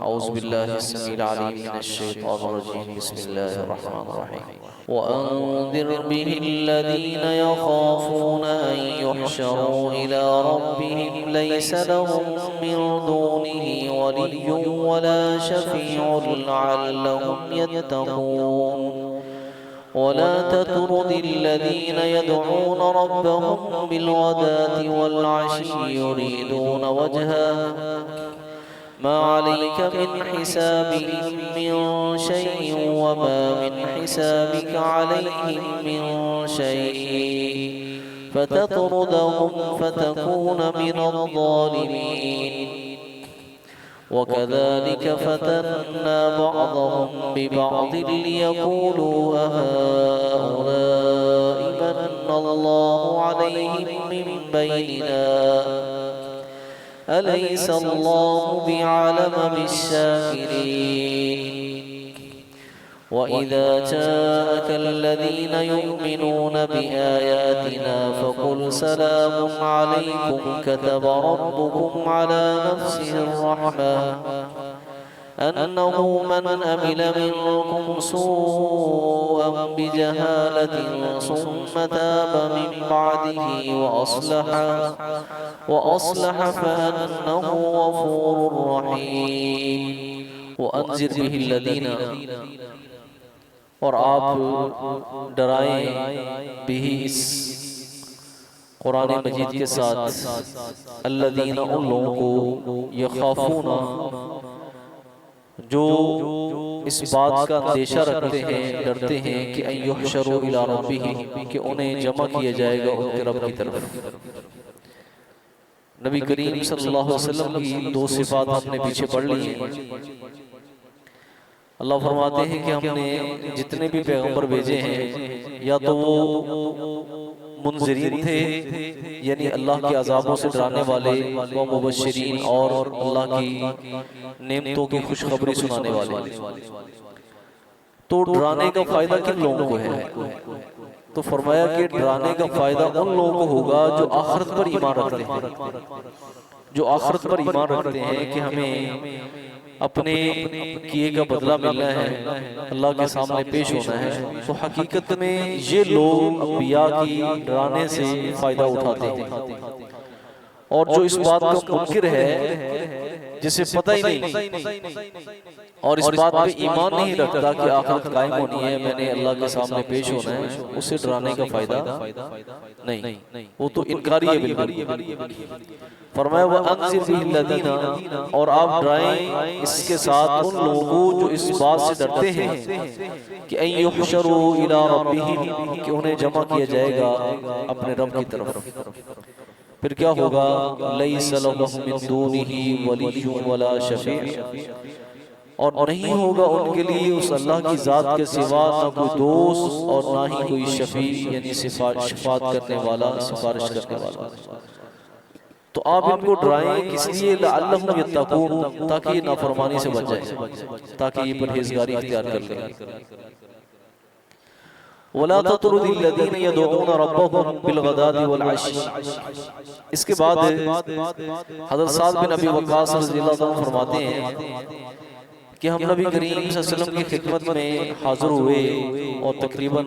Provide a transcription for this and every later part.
أعوذ بالله السميع العليم من الشيطان الرجيم بسم الله الرحمن الرحيم وأنذر به الذين يخافون أن يحشروا إلى ربهم ليس لهم من دونه ولي ولا شفيع لعلهم يتقون ولا تطرد الذين يدعون ربهم بالغداة والعشي يريدون وجهه ما عليك من حسابهم من شيء وما من حسابك عليهم من شيء فتطردهم فتكون من الظالمين وكذلك فتنا بعضهم ببعض ليقولوا أهؤلاء من الله عليهم من بيننا أليس الله بعلم بالشاكرين وإذا جاءك الذين يؤمنون بآياتنا فقل سلام عليكم كتب ربكم على نفسه الرحمة أنه من عمل منكم سوءا بجهالة ثم تاب من بعده وأصلح فأنه غفور رحيم وأنذر به الذين اور آپ ڈرائیں بھی اس قرآن مجید کے ساتھ الذین ان لوگوں کو یخافون جو اس بات کا اندیشہ رکھتے ہیں ڈرتے ہیں کہ ان یحشروا الی ربہم کہ انہیں جمع کیا جائے گا ان کے رب کی طرف۔ نبی کریم صلی اللہ علیہ وسلم کی دو صفات ہم نے پیچھے پڑھ لی ہیں۔ اللہ فرماتے ہیں کہ ہم نے جتنے بھی پیغمبر بھیجے ہیں یا تو وہ منذرین تھے یعنی اللہ کے عذابوں سے ڈرانے والے، وہ مبشرین اور اللہ کی نعمتوں کی خوشخبری سنانے والے۔ تو ڈرانے کا فائدہ کن لوگوں کو ہے؟ تو فرمایا کہ ڈرانے کا فائدہ ان لوگوں کو ہوگا جو آخرت پر ایمان رکھتے ہیں، جو آخرت پر ایمان رکھتے ہیں کہ ہمیں اپنے کیے کا بدلہ ملنا ہے، اللہ کے سامنے پیش ہونا ہے۔ تو حقیقت میں یہ لوگ انبیاء کی ڈرانے سے فائدہ اٹھاتے ہیں، اور جو اس بات کا منکر ہے جسے پتہ ہی نہیں اور اس بات پہ ایمان نہیں رکھتا کہ آخرت قائم ہونی ہے، میں نے اللہ کے سامنے پیش ہونا ہے، اسے ڈرانے کا فائدہ نہیں، وہ تو انکاری ہے بالکل۔ فرمایا وَأَنذِرْ بِهِ الَّذِينَ اور آپ ڈرائیں اس کے ساتھ ان لوگوں جو اس بات سے ڈرتے ہیں کہ اَن يُحْشَرُوا إِلَىٰ رَبِّهِمْ کہ انہیں جمع کیا جائے گا اپنے رب کی طرف۔ پھر کیا ہوگا؟ لَيْسَ لَهُم مِّن دُونِهِ وَلِيٌّ وَلَا شَفِيعٌ اور نہیں ہوگا ان کے لیے اس اللہ کی ذات کے سوا نہ کوئی دوست اور نہ ہی کوئی شفیع یعنی شفاعت کرنے والا، سفارش کرنے والا۔ تو آپ ان کو ڈرائیں کس لیے؟ لعلہم یتقون تاکہ یہ نافرمانی سے بچ جائیں، تاکہ یہ پرہیزگاری اختیار کر لیں۔ وَلَا تَطْرُدِ الَّذِينَ يَدْعُونَ رَبَّهُمْ بِالْغَدَاةِ وَالْعَشِيِّ اس کے بعد حضرت سعد بن ابی وقاص رضی اللہ عنہ فرماتے ہیں کہ ہم نبی کریم صلی اللہ علیہ وسلم کی خدمت میں حاضر ہوئے اور تقریباً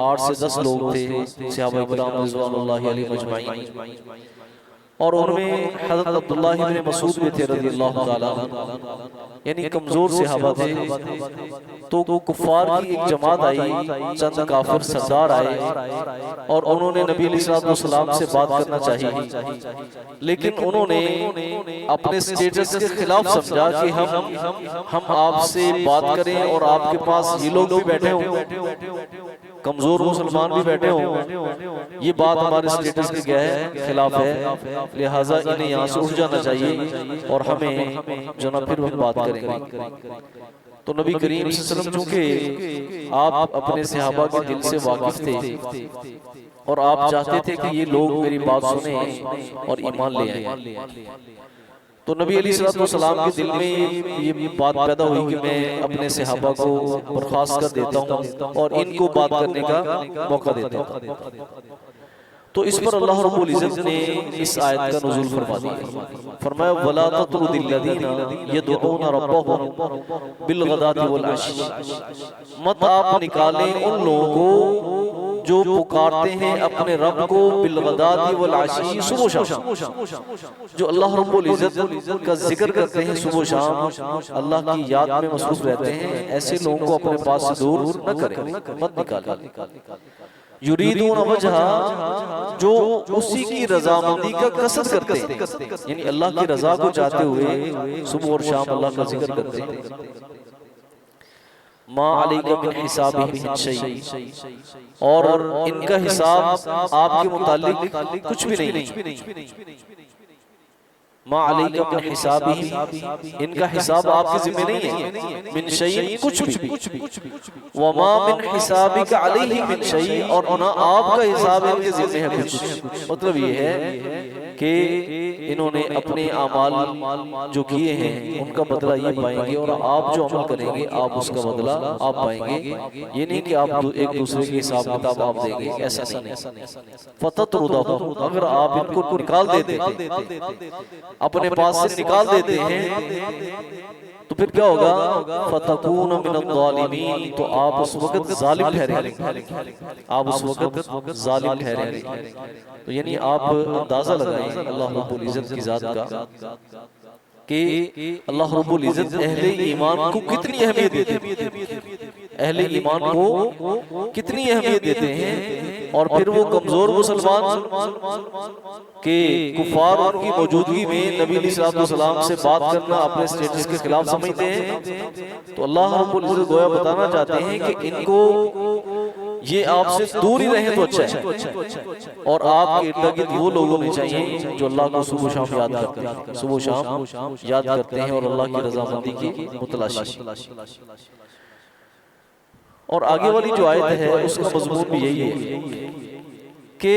8 سے 10 لوگ تھے، صحابہ کرام رضوان اللہ علیہ مجمعین، اور ان میں حضرت عبداللہ بن مسعود بھی تھے رضی اللہ تعالیٰ یعنی کمزور صحابہ تھے۔ تو کفار کی ایک جماعت آئی، چند کافر سردار آئے اور انہوں نے نبی علیہ السلام سے بات کرنا چاہی، لیکن انہوں نے اپنے سٹیٹس کے خلاف سمجھا کہ ہم آپ سے بات کریں اور آپ کے پاس یہ لوگ بھی بیٹھے ہوں، کمزور مسلمان بھی بیٹھے ہوں، یہ بات ہمارے سٹیٹس کے کیا ہے؟ خلاف ہے، لہٰذا انہیں یہاں سے اٹھ جانا چاہیے اور ہمیں جناب پھر وہ بات کریں گے۔ تو نبی کریم صلی اللہ علیہ وسلم چونکہ آپ اپنے صحابہ کے دل سے واقف تھے اور آپ چاہتے تھے کہ یہ لوگ میری بات سنیں اور ایمان لے آئیں، تو نبی علیہ السلام کے دل میں یہ بات پیدا ہوئی کہ میں اپنے صحابہ کو برخاست کر دیتا ہوں اور ان کو بات کرنے کا موقع دیتا ہوں۔ تو اس پر اللہ رب العزت نے اس آیت کا نزول فرما دیا، فرمایا وَلَا تَطْرُدِ الَّذِينَ يَدْعُونَ رَبَّهُمْ بِالْغَدَاةِ وَالْعَشِيِّ، مت آپ نکالیں ان لوگوں کو جو پکارتے ہیں اپنے رب کو بالغداۃ والعشی، صبح و شام، جو اللہ رب العزت کا ذکر کرتے ہیں صبح و شام، اللہ کی یاد میں مصروف رہتے ہیں، ایسے لوگوں کو اپنے پاس سے دور نہ کریں، مت نکالیں۔ یریدون وجہا، جو اسی کی رضامندی کا قصد کرتے ہیں، یعنی اللہ کی رضا کو چاہتے ہوئے صبح اور شام اللہ کا ذکر کرتے ہیں۔ ما علیک من حسابہم من شیء، اور ان کا حساب آپ کے متعلق کچھ بھی نہیں۔ ما علیک من حسابہم، ان کا حساب آپ کے ذمہ نہیں ہے، من شیء کچھ بھی، وما من حسابک علیہ من شیء، اور نہ آپ کا حساب ان کے ذمہ ہے کچھ۔ مطلب یہ ہے کہ انہوں نے اپنے اعمال جو کیے ہیں ان کا بدلہ یہ پائیں گے، اور آپ جو عمل کریں گے آپ اس کا بدلہ آپ پائیں گے۔ یہ نہیں کہ آپ ایک دوسرے کی حساب کتاب آپ دیں گے، ایسا نہیں۔ فَتَطْرُدَهُمْ، اگر آپ ان کو نکال دیتے ہیں، اپنے پاس سے نکال دیتے ہیں، تو پھر کیا ہوگا؟ فَتَكُونَ مِنَ الظَّالِمِينَ، تو آپ اس وقت ظالم ٹھہریں گے، آپ اس وقت ظالم ٹھہریں گے۔ تو یعنی آپ اندازہ لگائیں اللہ رب العزت کی ذات کا کہ اللہ رب العزت اہل ایمان کو کتنی اہمیت دیتے ہیں، اہل ایمان کو کتنی اہمیت دیتے ہیں، اور پھر وہ کمزور مسلمان کہ کفار ان کی موجودگی میں نبی علیہ السلام سے بات کرنا اپنے سٹیٹس کے خلاف سمجھتے ہیں۔ تو اللہ رب العزت گویا بتانا چاہتے ہیں کہ ان کو یہ آپ سے دور ہی رہیں تو اچھا ہے، اور آپ کے ارد گرد وہ لوگ ہونے چاہیے جو اللہ کو صبح و شام یاد کرتے ہیں، صبح و شام یاد کرتے ہیں اور اللہ کی رضامندی کی متلاشی۔ اور آگے والی جو آیت ہے اس کا مضمون بھی یہی ہے کہ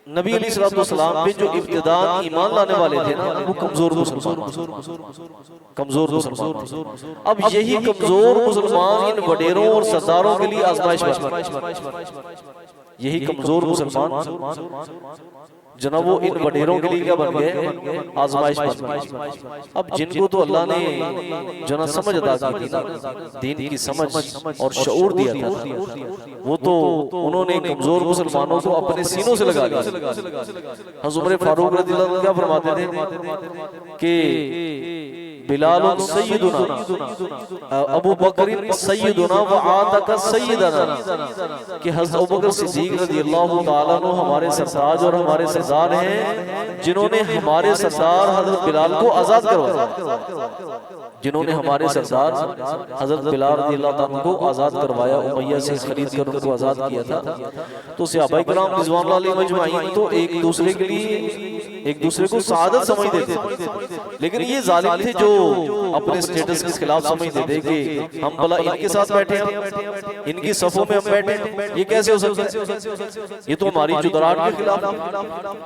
نبی علیہ السلام پہ جو ابتداء ایمان لانے والے تھے نا، وہ کمزور مسلمان، اب یہی کمزور مسلمان ان وڈیروں اور سرداروں کے لیے آزمائش بن، یہی کمزور مسلمان جناب وہ ان وڈیروں کے لیے کیا بن گئے؟ آزمائش بن۔ اب جن کو تو اللہ نے جناب سمجھ عطا کی تھی، دین کی سمجھ اور شعور دیا تھا، وہ تو انہوں نے کمزور مسلمانوں کو اپنے سینوں سے لگا لیا۔ حضرت عمر فاروق رضی اللہ عنہ کیا فرماتے تھے کہ بلال سیدنا، ابو بکر سیدنا و عاتق سیدنا، کہ حضرت ابو بکر صدیق رضی اللہ تعالیٰ عنہ ہمارے سرتاج اور ہمارے سردار ہیں، جنہوں نے ہمارے سردار حضرت بلال کو آزاد کروایا، جنہوں نے ہمارے سردار حضرت بلال رضی اللہ عنہ کو آزاد کروایا، امیہ سے خرید کر ان کو آزاد کیا تھا۔ تو صحابہ کرام رضوان اللہ علیہم اجمعین تو ایک دوسرے کے لیے ایک دوسرے کو سعادت سمجھتے تھے، لیکن یہ ظالم تھے جو اپنے سٹیٹس کے خلاف سمجھتے تھے کہ ہم بھلا ان کے ساتھ بیٹھے ہیں، ان کی صفوں میں ہم بیٹھے ہیں، یہ کیسے ہو سکتا ہے، یہ تو ہماری جدراٹ کے خلاف۔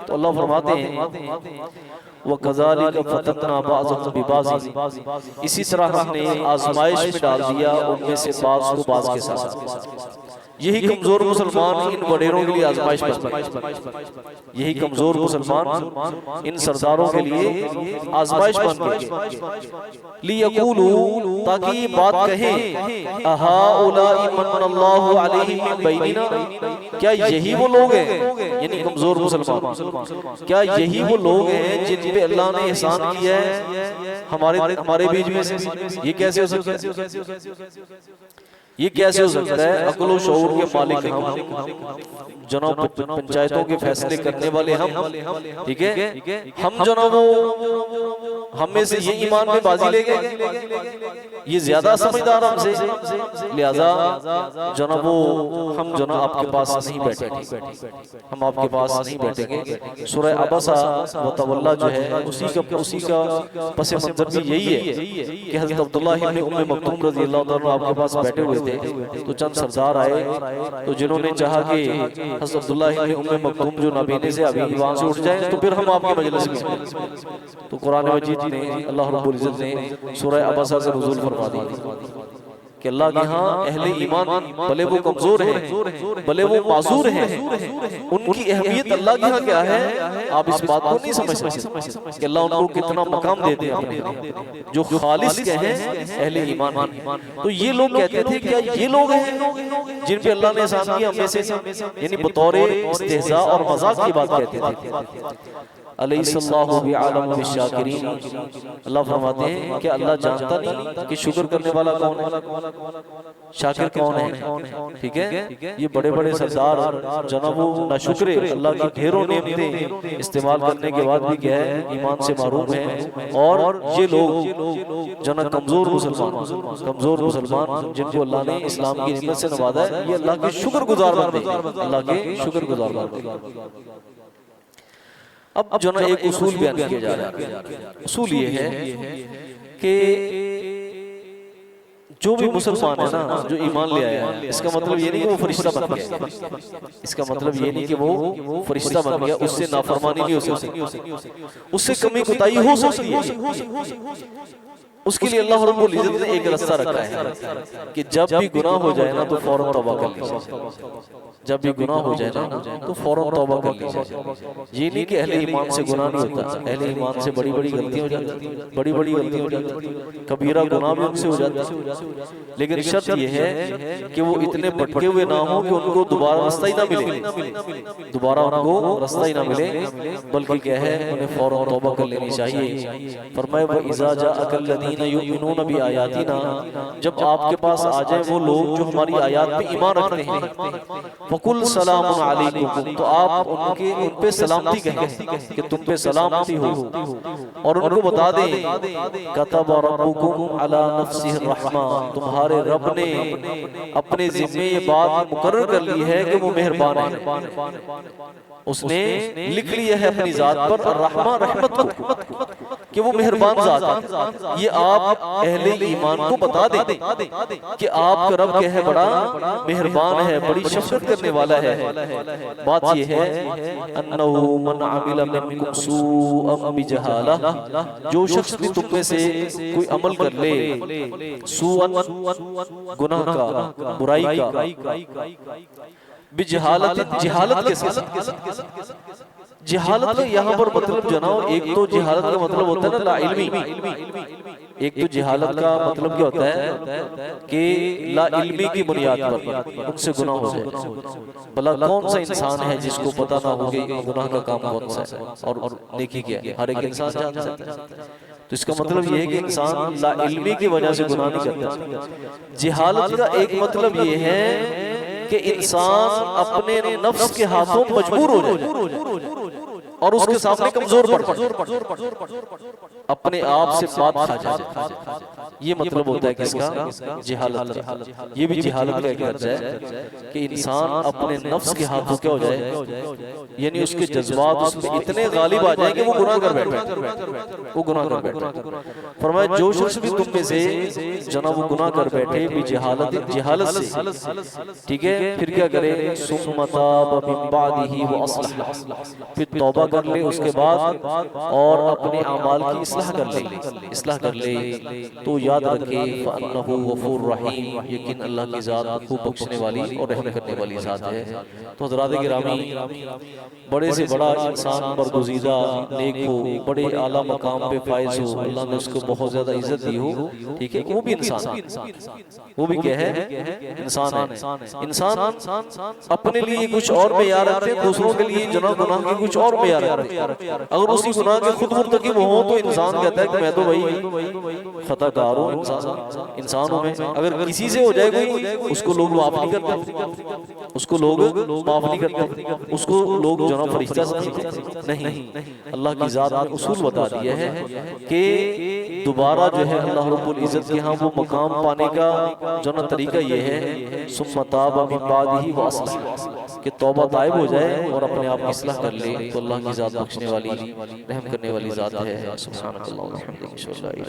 تو اللہ فرماتے ہیں وَكَذَلِكَ فَتَنَّا بَعْضَهُمْ بِبَعْضٍ، اسی طرح ہم نے آزمائش میں ڈال دیا ان میں سے بعض کو بعض کے ساتھ۔ یہی کمزور مسلمان ان وڈیروں کے لیے آزمائش بن، یہی کمزور مسلمان ان سرداروں کے لیے آزمائش بن گئے، لِيَقُولُوا، تاکہ یہ بات کہیں، أَهَٰؤُلَاءِ مَنَّ اللَّهُ عَلَيْهِمْ مِن بَيْنِنَا، کیا یہی وہ لوگ ہیں، یعنی کمزور مسلمان، کیا یہی وہ لوگ ہیں جن پہ اللہ نے احسان کیا ہے ہمارے بیچ میں سے؟ یہ کیسے ہو سکتا ہے، یہ کیسے ہو سکتا ہے؟ عقل و شعور کے مالک ہم، جناب پنچایتوں کے فیصلے کرنے والے ہم، ٹھیک ہے، ہم جناب ہم میں سے یہ ایمان میں بازی لے گئے، یہ زیادہ سمجھدار ہم سے، لہذا جناب ہم جناب آپ کے پاس نہیں بیٹھیں گے، ہم آپ کے پاس نہیں بیٹھیں گے۔ سورہ عبسہ و تولیٰ جو ہے اسی کا پس منظر بھی یہی ہے کہ حضرت عبداللہ ابن ام مکتوم رضی اللہ عنہ آپ کے پاس بیٹھے ہوئے تھے، تو چند سردار آئے تو جنہوں نے چاہا کہ حضرت عبداللہ ابن ام مکتوم جو نابینے سے ابھی وہاں سے اٹھ جائیں تو پھر ہم آپ کے مجلس میں ہیں۔ تو قرآن مجید نے اللہ رب العزت نے سورہ عبسہ سے نزول فرما دی کہ کہ اللہ کے ہاں اہل ایمان بھلے وہ کمزور ہیں، بھلے وہ معذور ہیں، ان کی اہمیت اللہ کے ہاں کیا ہے آپ اس بات کو نہیں سمجھ سکتے کہ اللہ ان کو کتنا مقام دیتے ہیں جو خالص کے ہیں اہل ایمان ہیں۔ تو یہ لوگ کہتے تھے کیا یہ لوگ ہیں جن پہ اللہ نے احسان کیا ہم میں سے، یعنی بطور استہزاء اور مذاق کی بات کہتے تھے۔ علیہ اللہ بعالم بالشاکرین، اللہ فرماتے ہیں کہ اللہ جانتا نہیں کہ شکر کرنے والا کون ہے، شاکر کون ہے، ٹھیک ہے۔ یہ بڑے بڑے سردار جناب وہ ناشکر اللہ کی ڈھیروں نعمتیں استعمال کرنے کے بعد بھی کیا ہے ایمان سے محروم ہیں، اور یہ لوگ جناب کمزور مسلمان جن کو اللہ نے اسلام کی نعمت سے نوازا ہے، یہ اللہ کے شکر گزار بندے، اللہ کے شکر گزار بندے۔ اب جو نا ایک اصول بیان کیا جا رہا ہے، اصول یہ ہے کہ جو بھی مسلمان ہے نا جو ایمان لے آیا ہے، اس کا مطلب یہ نہیں کہ وہ فرشتہ بن گیا، اس کا مطلب یہ نہیں کہ وہ فرشتہ بن گیا، اس سے نافرمانی نہیں ہو سکتی، اس سے کمی کوتاہی ہو سکتی ہے۔ اس کے لیے اللہ رب العزت نے ایک رستہ رکھا ہے کہ جب بھی گناہ ہو جائے نا تو فوراً توبہ کر لیجیے، جب بھی گناہ ہو جائے نا تو فوراً توبہ کر لیجیے۔ یہ نہیں کہ اہل ایمان سے گناہ نہیں ہوتا، اہل ایمان سے بڑی بڑی غلطیاں ہو جاتی ہیں، بڑی بڑی غلطیاں ہو جاتی ہیں، کبیرہ گناہ بھی ان سے ہو جاتا ہے، لیکن شرط یہ ہے کہ وہ اتنے بھٹکے ہوئے نہ ہوں کہ ان کو دوبارہ رستہ ہی نہ ملے، دوبارہ ان کو رستہ ہی نہ ملے، بلکہ کیا ہے انہیں فوراً توبہ کر لینی چاہیے۔ فرمایا وَإِذَا جَاءَكَ الَّذِينَ يُؤْمِنُونَ بِآيَاتِنَا، جب آپ کے پاس آ جائیں وہ لوگ جو ہماری آیات پہ ایمان رکھتے ہیں، فَقُلْ سَلَامٌ عَلَيْكُمْ، تو آپ ان پہ سلامتی کہیں کہ تم پہ سلامتی ہو، اور ان کو بتا دیں كَتَبَ رَبُّكُمْ عَلَى نَفْسِهِ الرَّحْمَةِ، تمہارے رب نے اپنے ذمے یہ بات مقرر کر لی ہے کہ وہ مہربان ہے، اس نے لکھ لیا ہے اپنی ذات پر الرحمہ رحمت کو کہ وہ مہربان ذات ہے۔ یہ آپ اہل ایمان کو بتا دیں کہ آپ کا رب کیا ہے بڑا مہربان ہے، بڑی شفقت کرنے والا ہے۔ بات یہ ہے انہو من عمل منکم سوءا بجہالہ، جو شخص بھی تم میں سے کوئی عمل کر لے سوءا گناہ کا، برائی کا، بجہالت، جہالت کے ساتھ، جہالت یہاں پر مطلب جناب ایک تو جہالت کا مطلب ہوتا ہے نا لا علمی، ایک تو جہالت کا مطلب کیا ہوتا ہے کہ لا علمی کی بنیاد پر ان سے گناہ ہو جائے۔ بھلا کون سا انسان ہے جس کو پتہ نہ ہو کہ گناہ کا کام کون سا ہے اور نیکی کیا ہے، ہر ایک انسان جانتا ہے۔ تو اس کا مطلب یہ ہے کہ انسان لا علمی کی وجہ سے گناہ نہیں کرتا۔ جہالت کا ایک مطلب یہ ہے کہ انسان اپنے نفس کے ہاتھوں مجبور ہو جائے اور اس کے سامنے کمزور پڑ جائے، اپنے آپ سے بات کھا جائے، یہ مطلب ہوتا ہے کس کا؟ جہالت کا۔ یہ بھی جہالت کا ایک درجہ ہے کہ انسان اپنے نفس کے ہاتھوں کیا ہو جائے، یعنی اس کے جذبات اس پہ اتنے غالب آ جائیں کہ وہ گناہ کر بیٹھے، وہ گناہ کر بیٹھے۔ فرمایا جو شخص بھی تم میں سے جناب وہ گناہ کر بیٹھے بھی جہالت سے، ٹھیک ہے، پھر کیا کرے ثم تاب من بعدہ واصلح، پھر توبہ کر لے اس کے بعد اور اپنے اعمال کی اصلاح کر لے، تو یاد رکھے فَإِنَّهُ غَفُورٌ رَحِيمٌ، یقین اللہ کی ذات خوب بخشنے والی اور رحم کرنے والی ذات ہے۔ تو حضرات گرامی، بڑے سے بڑا انسان برگزیدہ نیک ہو، بڑے اعلیٰ مقام پہ فائز ہو، اللہ نے اس کو بہت زیادہ عزت دی ہو، ٹھیک ہے، وہ بھی انسان، وہ بھی کیا ہے، انسان ہے۔ انسان اپنے لیے کچھ اور معیار رکھتے ہیں، دوسروں کے لیے جناب گناہ کے کچھ اور معیار رکھتے ہیں۔ اگر اسی گناہ کے خود مرتکب ہوں تو انسان کہتا ہے کہ میں تو بھائی خطا کار ہوں، انسانوں میں اگر کسی سے ہو جائے کوئی، اس کو لوگ معاف نہیں کرتے، اس کو لوگ معاف نہیں کرتے، اس کو لوگ جناب فرشتہ سمجھتے نہیں۔ اللہ کی ذات نے اصول بتا دیا ہے کہ دوبارہ جو ہے اللہ رب العزت کے ہاں وہ مقام پانے کا جو نا طریقہ یہ ہے ثم تاب من بعدہ واصلح، کہ توبہ طائب ہو جائے اور اپنے آپ کی اصلاح کر لے، تو اللہ کی ذات بخشنے والی رحم کرنے والی ذات ہے۔ سبحان اللہ۔